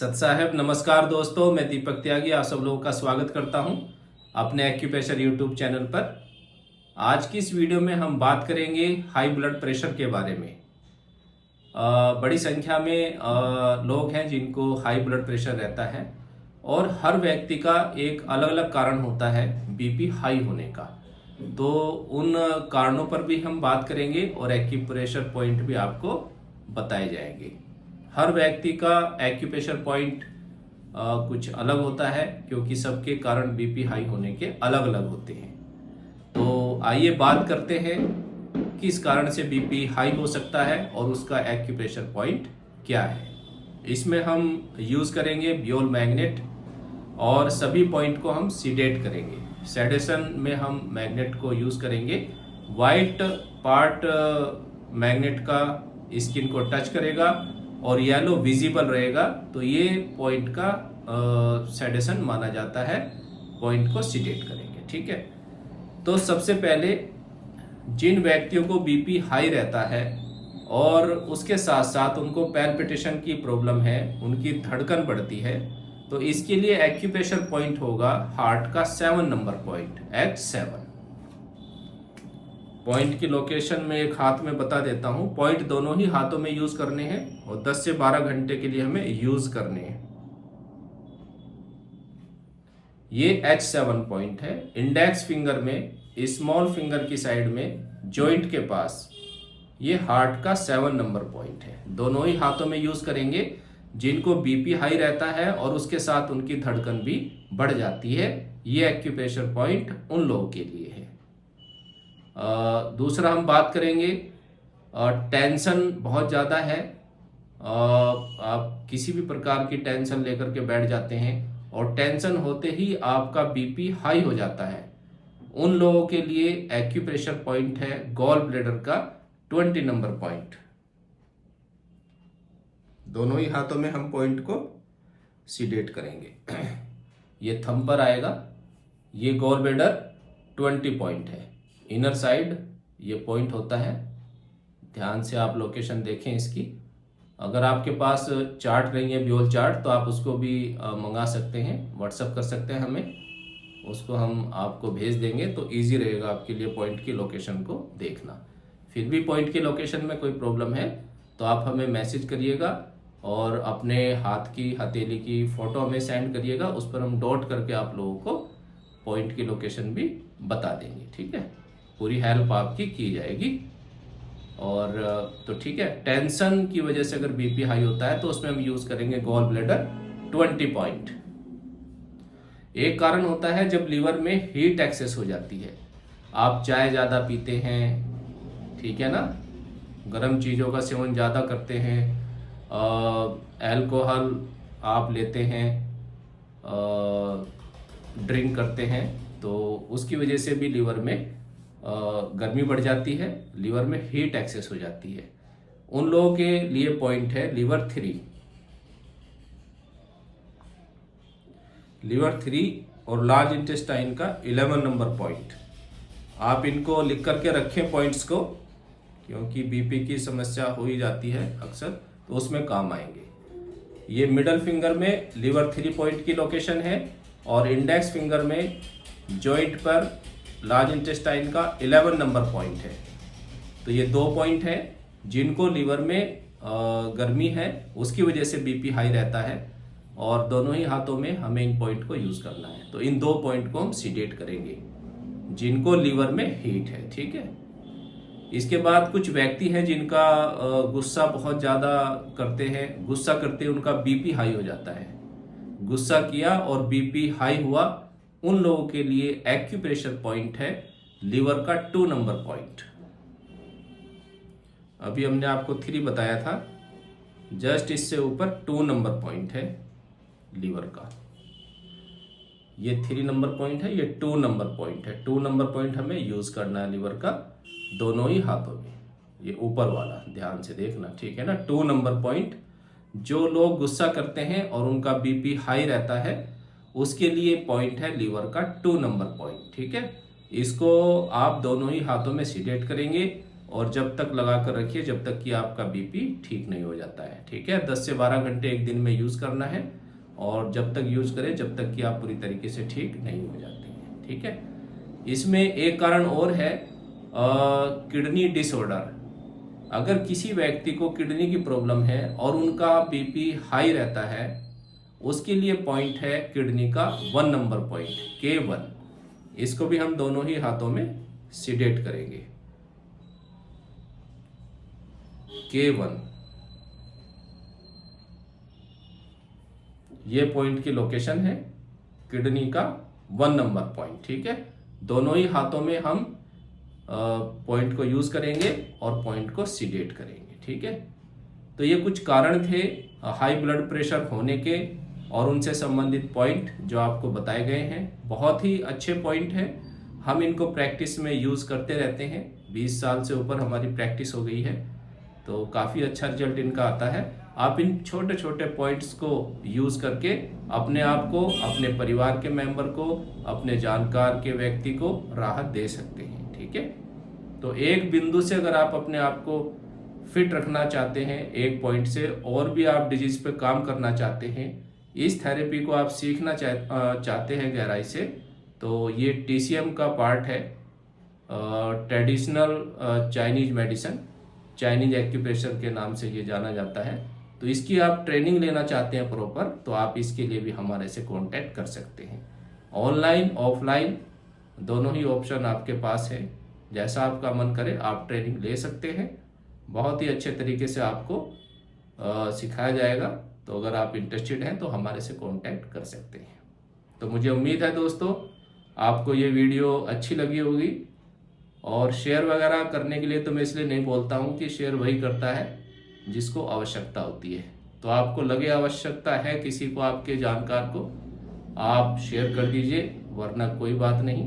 सत साहब नमस्कार दोस्तों, मैं दीपक त्यागी आप सब लोगों का स्वागत करता हूं अपने एक्यूप्रेशर यूट्यूब चैनल पर। आज की इस वीडियो में हम बात करेंगे हाई ब्लड प्रेशर के बारे में। बड़ी संख्या में लोग हैं जिनको हाई ब्लड प्रेशर रहता है और हर व्यक्ति का एक अलग अलग कारण होता है बीपी हाई होने का। तो उन कारणों पर भी हम बात करेंगे और एक्यूप्रेशर पॉइंट भी आपको बताए जाएंगे। हर व्यक्ति का एक्यूप्रेशर पॉइंट कुछ अलग होता है क्योंकि सबके कारण बीपी हाई होने के अलग अलग होते हैं। तो आइए बात करते हैं किस कारण से बीपी हाई हो सकता है और उसका एक्यूप्रेशर पॉइंट क्या है। इसमें हम यूज़ करेंगे बियोल मैग्नेट और सभी पॉइंट को हम सीडेट करेंगे। सेडेशन में हम मैग्नेट को यूज़ करेंगे। वाइट पार्ट मैग्नेट का स्किन को टच करेगा और येलो विजिबल रहेगा, तो ये पॉइंट का सेडेशन माना जाता है। पॉइंट को सीडेट करेंगे, ठीक है। तो सबसे पहले जिन व्यक्तियों को बीपी हाई रहता है और उसके साथ साथ उनको पैल्पिटेशन की प्रॉब्लम है, उनकी धड़कन बढ़ती है, तो इसके लिए एक्यूप्रेशर पॉइंट होगा हार्ट का 7 नंबर पॉइंट, H7। पॉइंट की लोकेशन में एक हाथ में बता देता हूं। पॉइंट दोनों ही हाथों में यूज करने हैं और 10 से 12 घंटे के लिए हमें यूज करने हैं। ये H7 पॉइंट है। इंडेक्स फिंगर में, स्मॉल फिंगर की साइड में, जॉइंट के पास, ये हार्ट का 7 नंबर पॉइंट है। दोनों ही हाथों में यूज करेंगे जिनको बीपी हाई रहता है और उसके साथ उनकी धड़कन भी बढ़ जाती है। ये एक्यूप्रेशर पॉइंट उन लोगों के लिए है। दूसरा हम बात करेंगे, टेंशन बहुत ज़्यादा है। आप किसी भी प्रकार की टेंशन लेकर के बैठ जाते हैं और टेंशन होते ही आपका बीपी हाई हो जाता है। उन लोगों के लिए एक्यूप्रेशर पॉइंट है गॉल ब्लैडर का 20 नंबर पॉइंट। दोनों ही हाथों में हम पॉइंट को सीडेट करेंगे। ये थंब पर आएगा। ये गॉल ब्लैडर 20 पॉइंट है। इनर साइड ये पॉइंट होता है। ध्यान से आप लोकेशन देखें इसकी। अगर आपके पास चार्ट नहीं है, बियोल चार्ट, तो आप उसको भी मंगा सकते हैं, व्हाट्सअप कर सकते हैं हमें, उसको हम आपको भेज देंगे तो इजी रहेगा आपके लिए पॉइंट की लोकेशन को देखना। फिर भी पॉइंट की लोकेशन में कोई प्रॉब्लम है तो आप हमें मैसेज करिएगा और अपने हाथ की हथेली की फ़ोटो हमें सेंड करिएगा। उस पर हम डॉट करके आप लोगों को पॉइंट की लोकेशन भी बता देंगे, ठीक है। पूरी हेल्प आपकी की जाएगी। और तो ठीक है, टेंशन की वजह से अगर बीपी हाई होता है तो उसमें हम यूज करेंगे गॉल ब्लैडर 20 पॉइंट। एक कारण होता है जब लीवर में हीट एक्सेस हो जाती है। आप चाय ज़्यादा पीते हैं, ठीक है ना, गर्म चीज़ों का सेवन ज़्यादा करते हैं, अल्कोहल आप लेते हैं, ड्रिंक करते हैं, तो उसकी वजह से भी लीवर में गर्मी बढ़ जाती है, लीवर में हीट एक्सेस हो जाती है। उन लोगों के लिए पॉइंट है लीवर 3। लीवर 3 और लार्ज इंटेस्टाइन का 11 नंबर पॉइंट। आप इनको लिख करके रखें पॉइंट्स को, क्योंकि बीपी की समस्या हो ही जाती है अक्सर, तो उसमें काम आएंगे। ये मिडल फिंगर में लीवर 3 पॉइंट की लोकेशन है और इंडेक्स फिंगर में जॉइंट पर लार्ज इंटेस्टाइन का 11 नंबर पॉइंट है। तो ये 2 पॉइंट है जिनको लीवर में गर्मी है उसकी वजह से बीपी हाई रहता है और दोनों ही हाथों में हमें इन पॉइंट को यूज करना है। तो इन 2 पॉइंट को हम सीडेट करेंगे जिनको लीवर में हीट है, ठीक है। इसके बाद कुछ व्यक्ति हैं जिनका गुस्सा बहुत ज़्यादा करते हैं, गुस्सा करते उनका बीपी हाई हो जाता है। गुस्सा किया और बीपी हाई हुआ, उन लोगों के लिए एक्यूप्रेशर पॉइंट है लीवर का 2 नंबर पॉइंट। अभी हमने आपको 3 बताया था, जस्ट इससे ऊपर 2 नंबर पॉइंट है लीवर का। ये 3 नंबर पॉइंट है, ये 2 नंबर पॉइंट है। 2 नंबर पॉइंट हमें यूज करना है लीवर का दोनों ही हाथों में। ये ऊपर वाला ध्यान से देखना, ठीक है ना। 2 नंबर पॉइंट, जो लोग गुस्सा करते हैं और उनका बीपी हाई रहता है उसके लिए पॉइंट है लीवर का 2 नंबर पॉइंट, ठीक है। इसको आप दोनों ही हाथों में सीडेट करेंगे और जब तक लगा कर रखिए जब तक कि आपका बीपी ठीक नहीं हो जाता है। ठीक है, 10 से 12 घंटे एक दिन में यूज़ करना है और जब तक यूज़ करें जब तक कि आप पूरी तरीके से ठीक नहीं हो जाते हैं। ठीक है, इसमें एक कारण और है, किडनी डिसऑर्डर। अगर किसी व्यक्ति को किडनी की प्रॉब्लम है और उनका बीपी हाई रहता है, उसके लिए पॉइंट है किडनी का 1 नंबर पॉइंट K1। इसको भी हम दोनों ही हाथों में सीडेट करेंगे। K1 ये पॉइंट की लोकेशन है, किडनी का 1 नंबर पॉइंट। ठीक है, दोनों ही हाथों में हम पॉइंट को यूज करेंगे और पॉइंट को सीडेट करेंगे। ठीक है, तो ये कुछ कारण थे हाई ब्लड प्रेशर होने के और उनसे संबंधित पॉइंट जो आपको बताए गए हैं। बहुत ही अच्छे पॉइंट हैं, हम इनको प्रैक्टिस में यूज करते रहते हैं। 20 साल से ऊपर हमारी प्रैक्टिस हो गई है, तो काफ़ी अच्छा रिजल्ट इनका आता है। आप इन छोटे छोटे पॉइंट्स को यूज़ करके अपने आप को, अपने परिवार के मेंबर को, अपने जानकार के व्यक्ति को राहत दे सकते हैं। ठीक है, तो एक बिंदु से अगर आप अपने आप को फिट रखना चाहते हैं, एक पॉइंट से और भी आप डिजीज पे काम करना चाहते हैं, इस थेरेपी को आप सीखना चाहते हैं गहराई से, तो ये TCM का पार्ट है, traditional Chinese medicine, Chinese acupressure के नाम से ये जाना जाता है। तो इसकी आप ट्रेनिंग लेना चाहते हैं प्रॉपर, तो आप इसके लिए भी हमारे से कांटेक्ट कर सकते हैं। ऑनलाइन ऑफलाइन दोनों ही ऑप्शन आपके पास है, जैसा आपका मन करे आप ट्रेनिंग ले सकते हैं। बहुत ही अच्छे तरीके से आपको सिखाया जाएगा। तो अगर आप इंटरेस्टेड हैं तो हमारे से कांटेक्ट कर सकते हैं। तो मुझे उम्मीद है दोस्तों आपको ये वीडियो अच्छी लगी होगी। और शेयर वगैरह करने के लिए तो मैं इसलिए नहीं बोलता हूँ कि शेयर वही करता है जिसको आवश्यकता होती है। तो आपको लगे आवश्यकता है किसी को, आपके जानकार को, आप शेयर कर दीजिए, वरना कोई बात नहीं।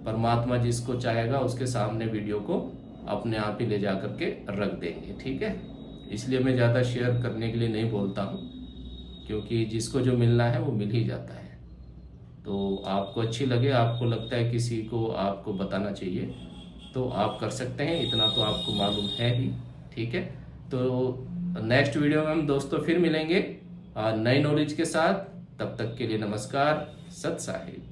परमात्मा जिसको चाहेगा उसके सामने वीडियो को अपने आप ही ले जा करके रख देंगे। ठीक है, इसलिए मैं ज़्यादा शेयर करने के लिए नहीं बोलता हूँ, क्योंकि जिसको जो मिलना है वो मिल ही जाता है। तो आपको अच्छी लगे, आपको लगता है किसी को आपको बताना चाहिए, तो आप कर सकते हैं, इतना तो आपको मालूम है ही। ठीक है, तो नेक्स्ट वीडियो में हम दोस्तों फिर मिलेंगे नई नॉलेज के साथ। तब तक के लिए नमस्कार, सत साहिब।